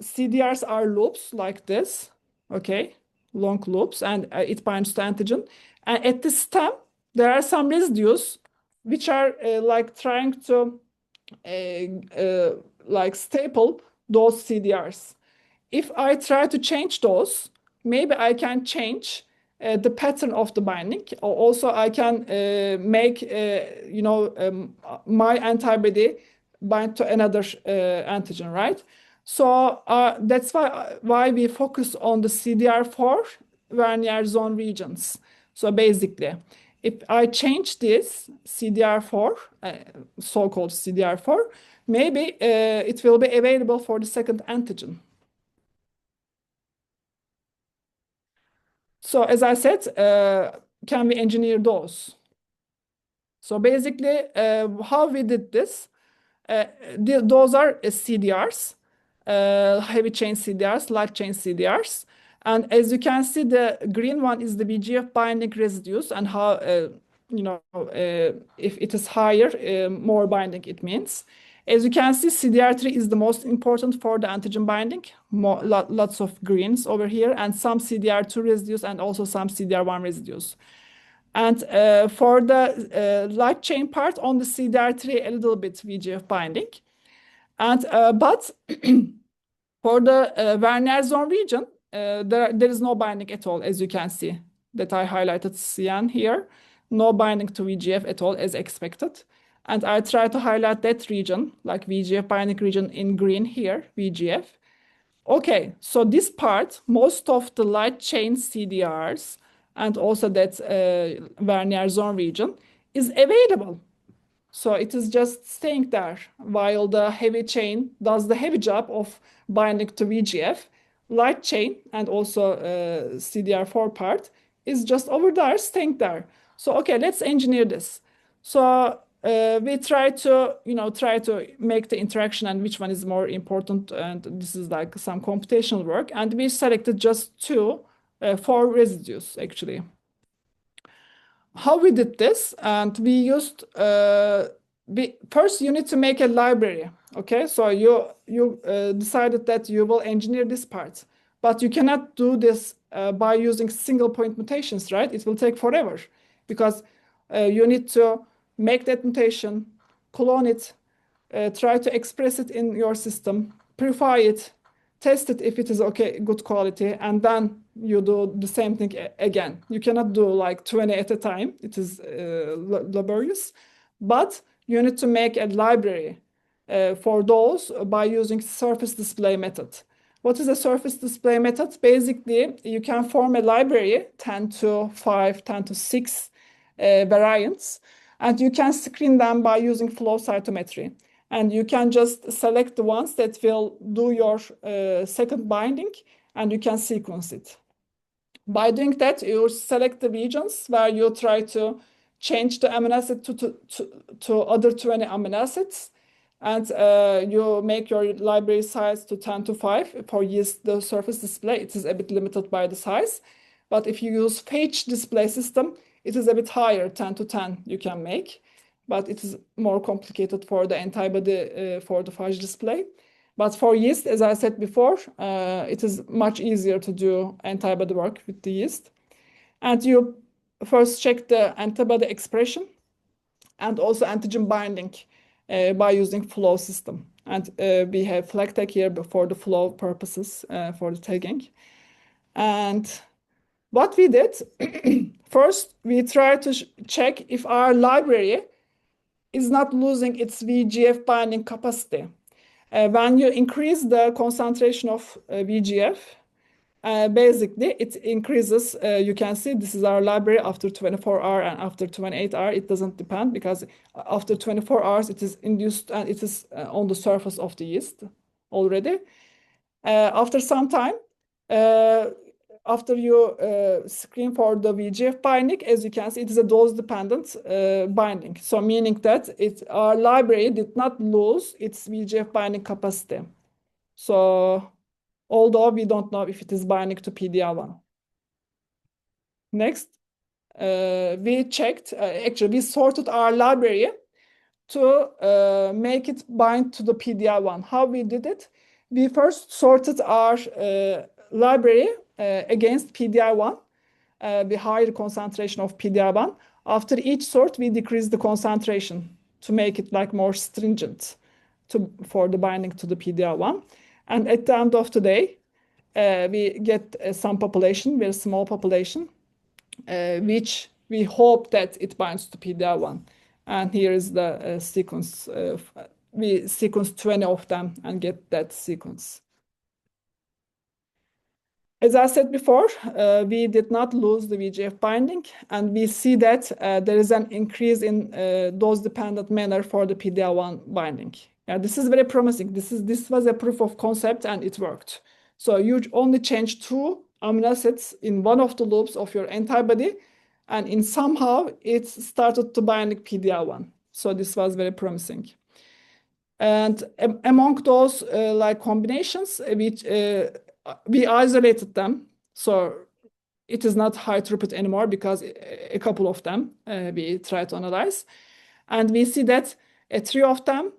CDRs are loops like this, okay? Long loops, and it binds to antigen. And at the stem, there are some residues which are trying to staple those CDRs. If I try to change those, maybe I can change the pattern of the binding. Or also, I can make my antibody bind to another antigen, right? So that's why we focus on the CDR4 Wernier zone regions. So basically, if I change this CDR4, so-called CDR4, maybe it will be available for the second antigen. So as I said, can we engineer those? So basically, how we did this, those are CDRs, heavy chain CDRs, light chain CDRs. And as you can see, the green one is the VEGF binding residues and how, if it is higher, more binding it means. As you can see, CDR3 is the most important for the antigen binding, lots of greens over here, and some CDR2 residues and also some CDR1 residues. And for the light chain part on the CDR3, a little bit VEGF binding. And but for the Werner zone region, there is no binding at all, as you can see, that I highlighted cyan here. No binding to VEGF at all, as expected. And I try to highlight that region, like VEGF binding region in green here, VEGF. Okay, so this part, most of the light chain CDRs and also that Werner zone region is available. So it is just staying there while the heavy chain does the heavy job of binding to VEGF. Light chain and also CDR4 part is just over there, staying there. So okay, let's engineer this. So we try to make the interaction and which one is more important, and this is like some computational work, and we selected just four residues actually. How we did this, and we used first you need to make a library. Okay, so you decided that you will engineer this part, but you cannot do this by using single point mutations, right? It will take forever because you need to make that mutation, clone it, try to express it in your system, purify it, test it if it is okay, good quality, and then you do the same thing again. You cannot do like 20 at a time. It is laborious, but you need to make a library for those by using surface display method. What is a surface display method? Basically, you can form a library, 10 to 5, 10 to 6 variants, and you can screen them by using flow cytometry. And you can just select the ones that will do your second binding, and you can sequence it. By doing that, you select the regions where you try to change the amino acid to other 20 amino acids, and you make your library size to 10 to 5. For yeast, the surface display, it is a bit limited by the size. But if you use phage display system, it is a bit higher, 10 to 10 you can make. But it is more complicated for the antibody for the phage display. But for yeast, as I said before, it is much easier to do antibody work with the yeast. And you first check the antibody expression and also antigen binding by using flow system. And we have flag tag here for the flow purposes for the tagging. And what we did, first we try to check if our library is not losing its VEGF binding capacity. When you increase the concentration of VEGF, basically it increases, you can see this is our library after 24 hours and after 28 hours, it doesn't depend because after 24 hours it is induced and it is on the surface of the yeast already. After some time, after you screen for the VEGF binding, as you can see, it is a dose-dependent binding. So meaning that our library did not lose its VEGF binding capacity. So although we don't know if it is binding to PD-L1. Next, we checked, actually we sorted our library to make it bind to the PD-L1. How we did it? We first sorted our library against PD-L1, the higher concentration of PD-L1. After each sort, we decrease the concentration to make it like more stringent for the binding to the PD-L1. And at the end of the day, we get some population, very small population, which we hope that it binds to PD-L1. And here is the sequence. We sequence 20 of them and get that sequence. As I said before, we did not lose the VEGF binding, and we see that there is an increase in dose-dependent manner for the PD-L1 binding. Yeah, this is very promising. This was a proof of concept, and it worked. So you only change 2 amino acids in one of the loops of your antibody, and in somehow it started to bind PD-L1. So this was very promising. And among those like combinations, which we isolated them, so it is not high throughput anymore because a couple of them we tried to analyze, and we see that 2 of them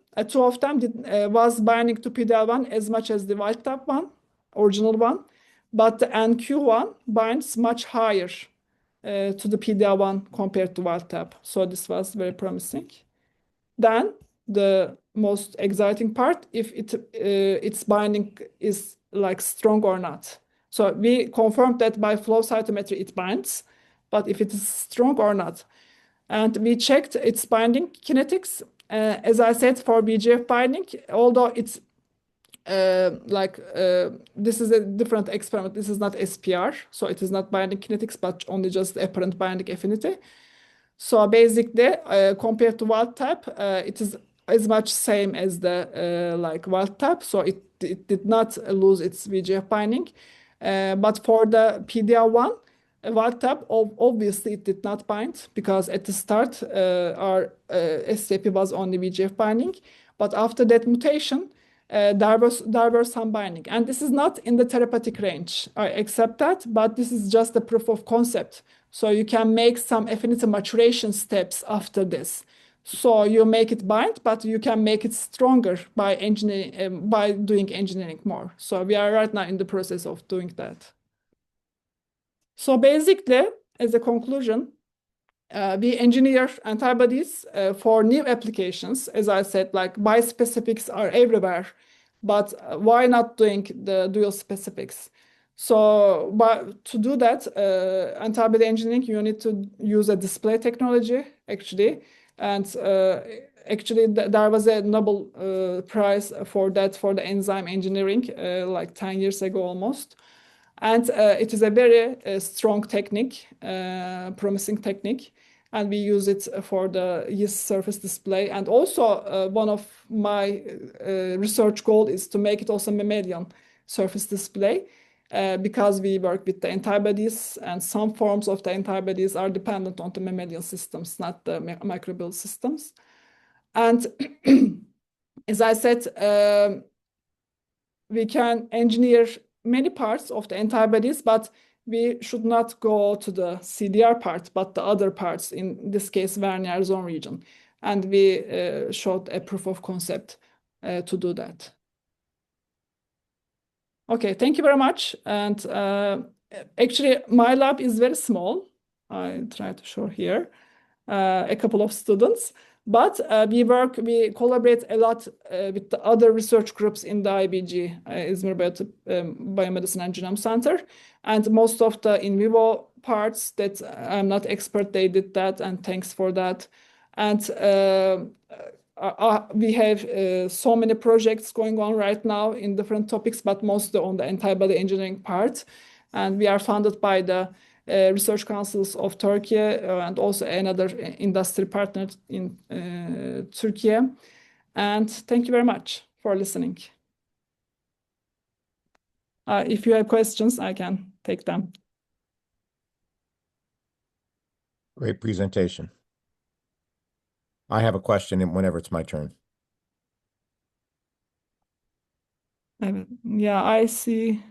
was binding to PD-L1 as much as the wild type one, original one, but the NQ1 binds much higher to the PD-L1 compared to wild type. So this was very promising. Then the most exciting part, if its binding is like strong or not. So we confirmed that by flow cytometry it binds, but if it is strong or not. And we checked its binding kinetics. As I said, for VEGF binding, although it's this is a different experiment. This is not SPR, so it is not binding kinetics, but only just apparent binding affinity. So basically, compared to wild type, it is as much same as the like wild type. So it did not lose its VEGF binding. But for the PD-L1 wild type, obviously it did not bind because at the start our scFv was only VEGF binding. But after that mutation, there were some binding. And this is not in the therapeutic range. I accept that, but this is just a proof of concept. So you can make some affinity maturation steps after this. So you make it bind, but you can make it stronger by engineering, by doing engineering more. So we are right now in the process of doing that. So basically, as a conclusion, we engineer antibodies for new applications. As I said, like bispecifics are everywhere, but why not doing the dual specifics? So, but to do that, antibody engineering, you need to use a display technology, actually. And actually, there was a Nobel Prize for that, for the enzyme engineering, like 10 years ago almost. And it is a very strong technique, promising technique. And we use it for the yeast surface display. And also, one of my research goal is to make it also mammalian surface display. Because we work with the antibodies, and some forms of the antibodies are dependent on the mammalian systems, not the microbial systems. And as I said, we can engineer many parts of the antibodies, but we should not go to the CDR part, but the other parts, in this case, Wernier zone region. And we showed a proof of concept to do that. Okay, thank you very much. And actually, my lab is very small. I try to show here a couple of students, but we collaborate a lot with the other research groups in the IBG, İzmir Biomedicine and Genome Center. And most of the in vivo parts that I'm not expert, they did that, and thanks for that. And we have so many projects going on right now in different topics, but mostly on the antibody engineering part. And we are funded by the research councils of Turkey and also another industry partner in Turkey. And thank you very much for listening. If you have questions, I can take them. Great presentation. I have a question whenever it's my turn. Yeah, I see.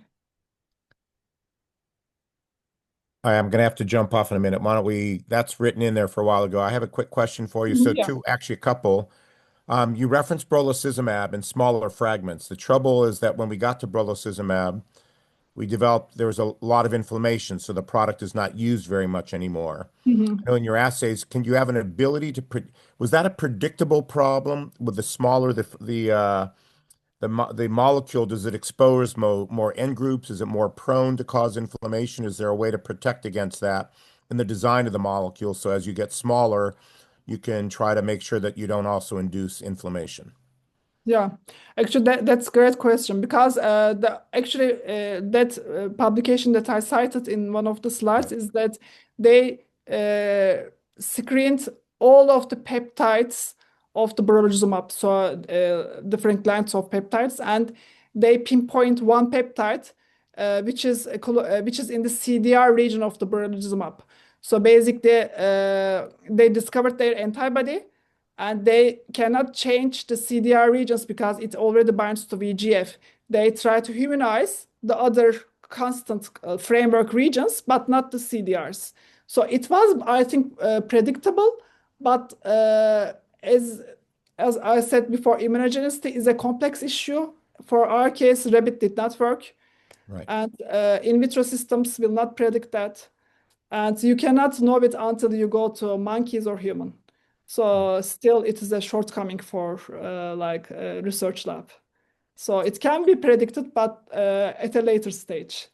I'm going to have to jump off in a minute. Why don't we, that's written in there for a while ago. I have a quick question for you. So Yeah. actually a couple. You referenced brolucizumab in smaller fragments. The trouble is that when we got to brolucizumab, there was a lot of inflammation, so the product is not used very much anymore. I know in your assays, can you have an ability to, was that a predictable problem with the smaller the molecule? Does it expose more N groups? Is it more prone to cause inflammation? Is there a way to protect against that in the design of the molecule? So as you get smaller, you can try to make sure that you don't also induce inflammation. Yeah, actually, that's a great question because that publication that I cited in one of the slides is that they screened all of the peptides of the brolucizumab, so different lengths of peptides, and they pinpoint one peptide which is in the CDR region of the brolucizumab. So basically, they discovered their antibody and they cannot change the CDR regions because it already binds to VEGF. They try to humanize the other constant framework regions, but not the CDRs. So it was, I think, predictable, but as I said before, immunogenicity is a complex issue. For our case, rabbit did not work, Right. and in vitro systems will not predict that. And you cannot know it until you go to monkeys or human. So still, it is a shortcoming for research lab. So it can be predicted, but at a later stage.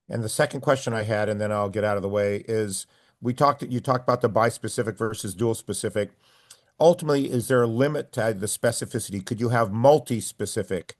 And the second question I had, and then I'll get out of the way, is you talked about the bispecific versus dual specific. Ultimately, is there a limit to the specificity? Could you have multi-specific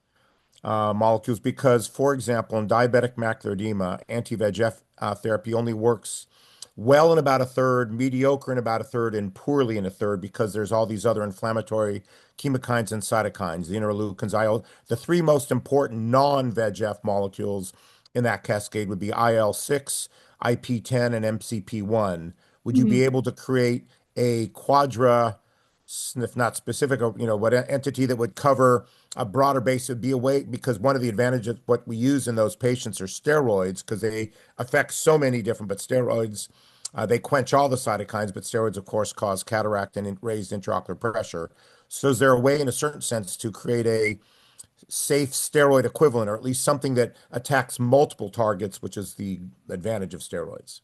molecules? Because, for example, in diabetic macular edema, anti-VEGF therapy only works well in about a third, mediocre in about a third, and poorly in a third because there's all these other inflammatory chemokines and cytokines, the interleukins, the three most important non-VEGF molecules in that cascade would be IL-6, IP-10, and MCP-1. Would you be able to create a quadra, if not specific, what entity that would cover a broader base? Would be a way, because one of the advantages what we use in those patients are steroids because they affect so many different, but steroids, they quench all the cytokines, but steroids, of course, cause cataract and raised intraocular pressure. So is there a way, in a certain sense, to create a safe steroid equivalent, or at least something that attacks multiple targets, which is the advantage of steroids?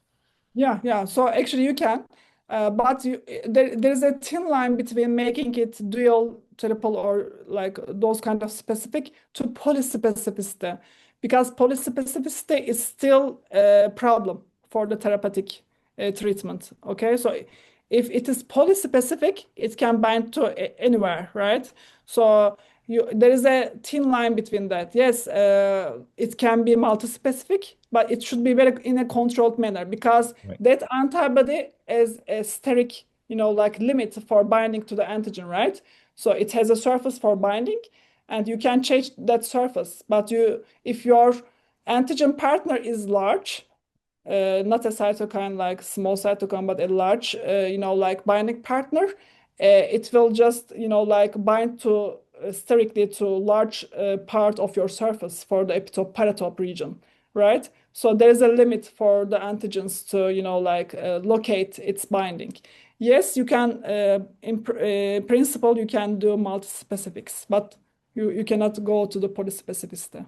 Yeah. So actually, you can, but there's a thin line between making it dual, triple, or like those kind of specific to polyspecificity, because polyspecificity is still a problem for the therapeutic treatment. Okay, so if it is polyspecific, it can bind to anywhere, right? So there is a thin line between that. Yes, it can be multi-specific, but it should be very in a controlled manner because Right. that antibody is a steric, like limit for binding to the antigen, right? So it has a surface for binding, and you can change that surface. But if your antigen partner is large, not a cytokine like small cytokine, but a large, like binding partner, it will just, like bind to sterically to large part of your surface for the epitope paratope region, right? So there's a limit for the antigens to, locate its binding. Yes, you can, in principle, you can do multi-specifics, but you cannot go to the polyspecificity.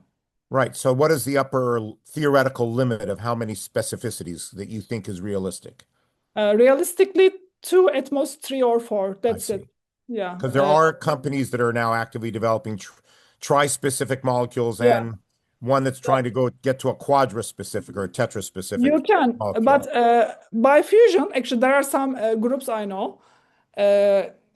Right. So what is the upper theoretical limit of how many specificities that you think is realistic? Realistically, two, at most three or four. I That's it. see. Yeah. Because there are companies that are now actively developing tri-specific molecules Yeah. and one that's trying to get to a quadra-specific or a tetra-specific You can, molecule. but by fusion, actually, there are some groups I know.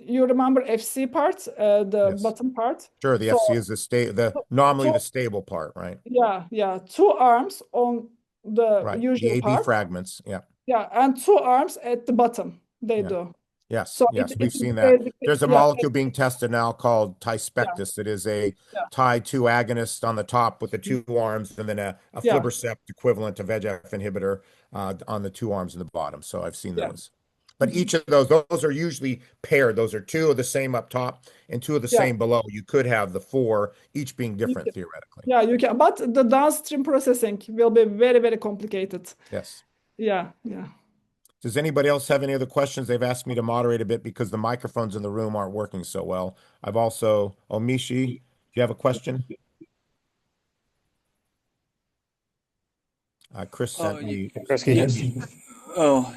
You remember FC part, the Yes. bottom part? Sure, the So, FC is normally two, the stable part, right? yeah, two arms on the Right. The usual AB part. fragments. Yeah. Yeah, and two arms at the bottom. They Yeah. do. Yes. So Yes. it We've is seen that. basically, There's a yeah, molecule being tested now called yeah, tispectus that is a yeah, Tie-2 agonist on the top with the two arms and then a yeah, aflibercept equivalent to VEGF inhibitor on the two arms in the bottom. So I've seen yeah. those. But each of those are usually paired. Those are two of the same up top and two of the Yeah. same below. You could have the four, each being You different can- theoretically. Yeah, you can, but the downstream processing will be very, very complicated. Yes. Yeah. Does anybody else have any other questions? They've asked me to moderate a bit because the microphones in the room aren't working so well. I've also, Omishi, do you have a question? Chris sent me. Oh,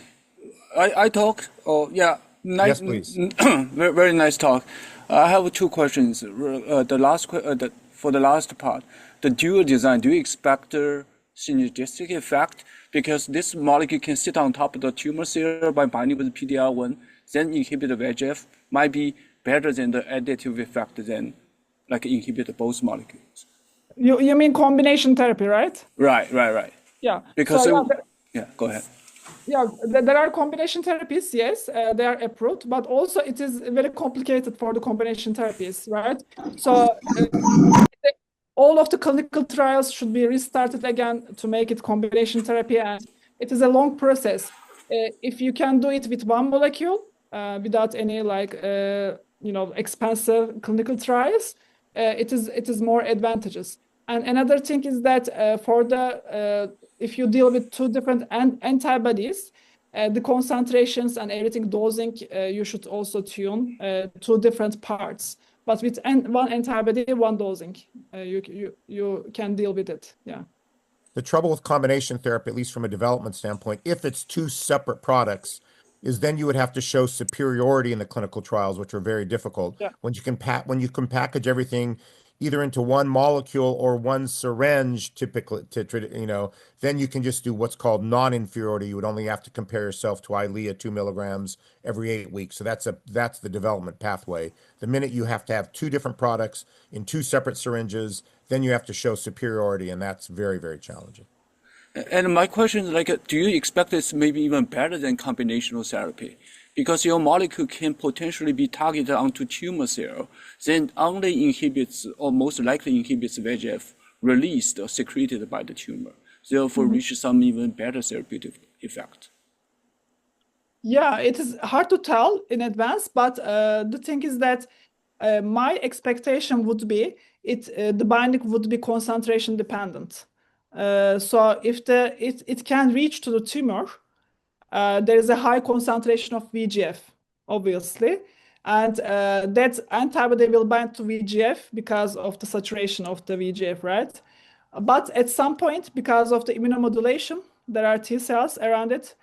I talked. Oh, yeah. Yes, please. Very, very nice talk. I have two questions. For the last part, the dual design, do you expect a synergistic effect? Because this molecule can sit on top of the tumor cell by binding with PDL1, then inhibit the VEGF. Might be better than the additive effect than like inhibit both molecules? You mean combination therapy, right? Right. Yeah. Because So yeah, go ahead. yeah, there are combination therapies, yes, they are approved, but also it is very complicated for the combination therapies, right? So all of the clinical trials should be restarted again to make it combination therapy, and it is a long process. If you can do it with one molecule without any expensive clinical trials, it is more advantageous. And another thing is that if you deal with two different antibodies, the concentrations and everything dosing, you should also tune two different parts. But with one antibody, one dosing, you can deal with it. Yeah. The trouble with combination therapy, at least from a development standpoint, if it's two separate products, is then you would have to show superiority in the clinical trials, which are very difficult. Yeah. When you can package everything either into one molecule or one syringe, typically, then you can just do what's called non-inferiority. You would only have to compare yourself to Eylea 2 milligrams every 8 weeks. So that's the development pathway. The minute you have to have two different products in two separate syringes, then you have to show superiority, and that's very, very challenging. And my question is like, do you expect it's maybe even better than combinational therapy? Because your molecule can potentially be targeted onto tumor cell, then only inhibits or most likely inhibits VEGF released or secreted by the tumor, therefore reach some even better therapeutic effect. Yeah, it is hard to tell in advance, but the thing is that my expectation would be the binding would be concentration dependent. So if it can reach to the tumor, there is a high concentration of VEGF, obviously, and that antibody will bind to VEGF because of the saturation of the VEGF, right? But at some point, because of the immunomodulation, there are T cells around it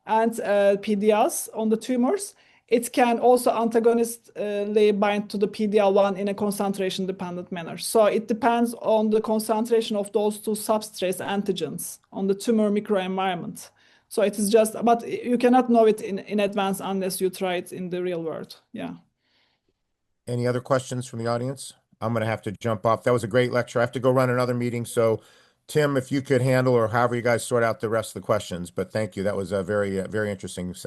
and PDLs on the tumors. It can also antagonistically bind to the PD-L1 in a concentration-dependent manner. So it depends on the concentration of those two substrates antigens on the tumor microenvironment. So it is just, but you cannot know it in advance unless you try it in the real world. Yeah. Any other questions from the audience? I'm going to have to jump off. That was a great lecture. I have to go run another meeting. So Tim, if you could handle or however you guys sort out the rest of the questions, but thank you. That was a very, very interesting seminar.